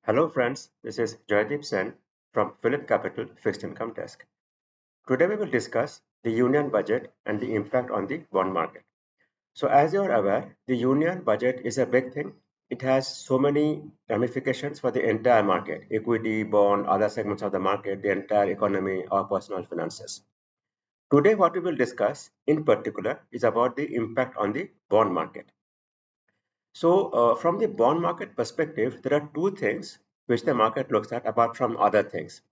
Hello friends, this is Joydeep Sen from PhillipCapital Fixed Income Desk. Today we will discuss the union budget and the impact on the bond market. So as you are aware, the union budget is a big thing. It has so many ramifications for the entire market, equity, bond, other segments of the market, the entire economy or personal finances. Today what we will discuss in particular is about the impact on the bond market. So, from the bond market perspective, there are two things which the market looks at apart from other things.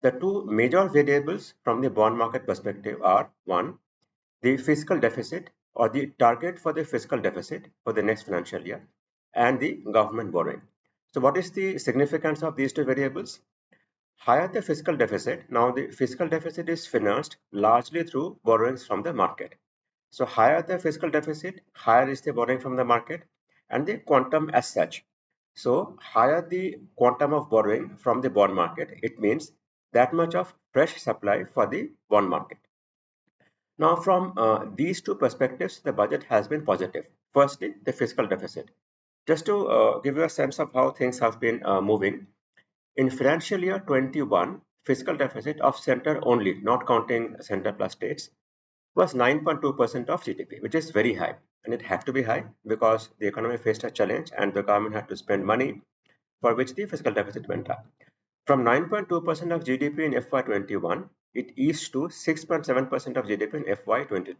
The two major variables from the bond market perspective are one, the fiscal deficit or the target for the fiscal deficit for the next financial year, and the government borrowing. So, what is the significance of these two variables? Higher the fiscal deficit, now the fiscal deficit is financed largely through borrowings from the market. So higher the fiscal deficit, higher is the borrowing from the market and the quantum as such. So higher the quantum of borrowing from the bond market, it means that much of fresh supply for the bond market. Now from these two perspectives, the budget has been positive. Firstly, the fiscal deficit. Just to give you a sense of how things have been moving, in financial year 21, fiscal deficit of center only, not counting center plus states, was 9.2% of GDP, which is very high. And it had to be high because the economy faced a challenge and the government had to spend money for which the fiscal deficit went up. From 9.2% of GDP in FY21, it eased to 6.7% of GDP in FY22.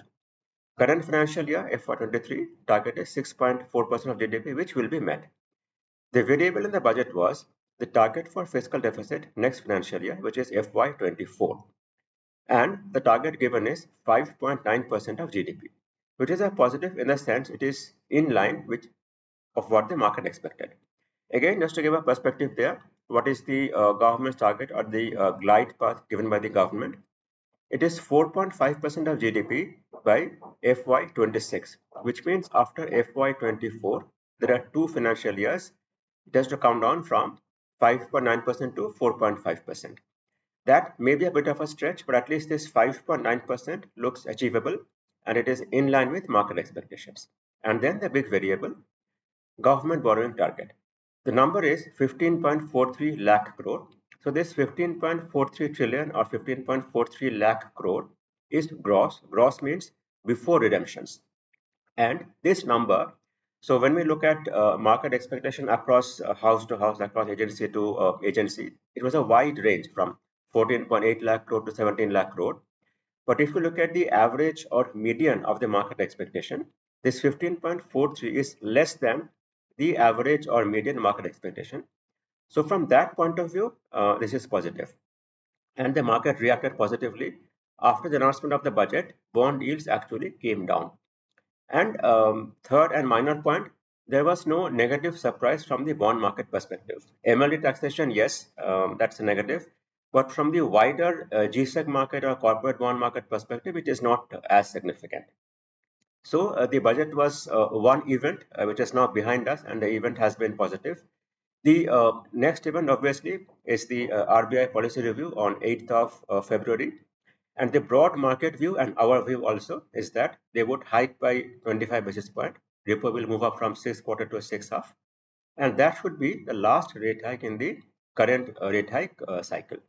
Current financial year FY23 target is 6.4% of GDP, which will be met. The variable in the budget was the target for fiscal deficit next financial year, which is FY24. And the target given is 5.9% of GDP, which is a positive in the sense it is in line with of what the market expected. Again, just to give a perspective there, what is the government's target or the glide path given by the government? It is 4.5% of GDP by FY26, which means after FY24, there are two financial years. It has to come down from 5.9% to 4.5%. That may be a bit of a stretch, but at least this 5.9% looks achievable and it is in line with market expectations. And then the big variable, government borrowing target. The number is 15.43 lakh crore. So this 15.43 trillion or 15.43 lakh crore is gross. Gross means before redemptions. And this number, so when we look at market expectation across house to house, across agency to agency, it was a wide range from 14.8 lakh crore to 17 lakh crore. But if you look at the average or median of the market expectation, this 15.43 is less than the average or median market expectation. So from that point of view, this is positive. And the market reacted positively. After the announcement of the budget, bond yields actually came down. And third and minor point, there was no negative surprise from the bond market perspective. MLD taxation, yes, that's a negative. But from the wider GSEC market or corporate bond market perspective, it is not as significant. So the budget was one event which is now behind us, and the event has been positive. The next event, obviously, is the RBI policy review on 8th of February. And the broad market view and our view also is that they would hike by 25 basis point. Repo will move up from 6 quarter to 6 half. And that should be the last rate hike in the current rate hike cycle.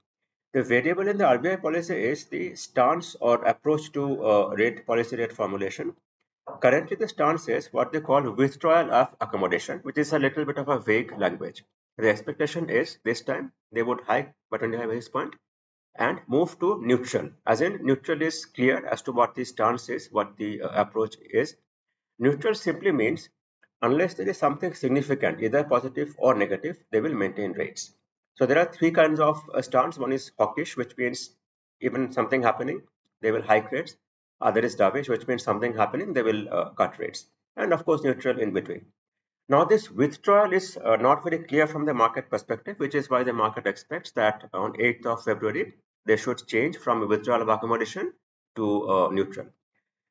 The variable in the RBI policy is the stance or approach to policy rate formulation. Currently, the stance is what they call withdrawal of accommodation, which is a little bit of a vague language. The expectation is this time they would hike by 25 basis point and move to neutral. As in, neutral is clear as to what the stance is, what the approach is. Neutral simply means unless there is something significant, either positive or negative, they will maintain rates. So there are three kinds of stance. One is hawkish, which means even something happening, they will hike rates. Other is dovish, which means something happening, they will cut rates. And of course, neutral in between. Now, this withdrawal is not very clear from the market perspective, which is why the market expects that on 8th of February, they should change from withdrawal of accommodation to neutral.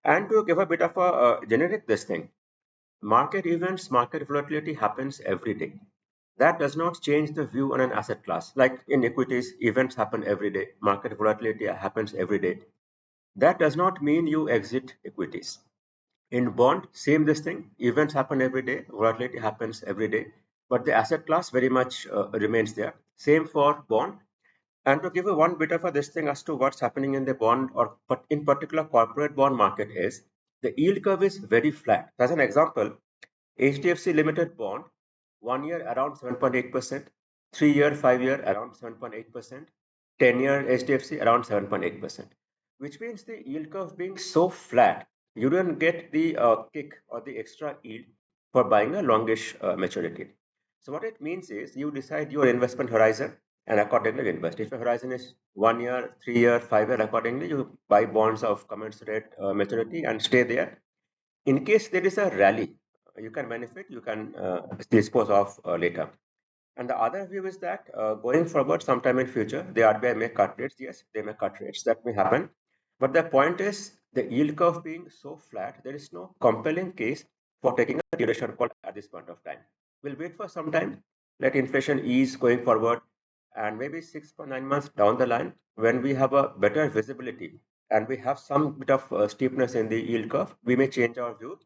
And to give a bit of a generic this thing, market events, market volatility happens every day. That does not change the view on an asset class. Like in equities, events happen every day. Market volatility happens every day. That does not mean you exit equities. In bond, same this thing. Events happen every day. Volatility happens every day. but the asset class very much remains there. Same for bond. And to give you one bit of a this thing as to what's happening in the bond or but in particular corporate bond market is the yield curve is very flat. As an example, HDFC Limited bond, 1 year around 7.8%, 3 year, 5 year around 7.8%, 10 year HDFC around 7.8%, which means the yield curve being so flat, you don't get the kick or the extra yield for buying a longish maturity. So what it means is you decide your investment horizon and accordingly invest. If your horizon is 1 year, 3 year, 5 year, accordingly you buy bonds of commensurate maturity and stay there. In case there is a rally, you can benefit, you can dispose of later. And the other view is that going forward, sometime in future, the RBI may cut rates. Yes, they may cut rates. That may happen. But the point is, the yield curve being so flat, there is no compelling case for taking a duration call at this point of time. We'll wait for some time, let inflation ease going forward, and maybe 6 or 9 months down the line, when we have a better visibility and we have some bit of steepness in the yield curve, we may change our view.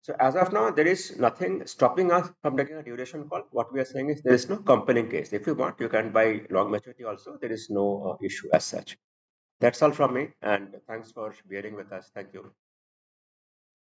So as of now, there is nothing stopping us from taking a duration call. What we are saying is there is no compelling case. If you want, you can buy long maturity also. There is no issue as such. That's all from me. And thanks for bearing with us. Thank you.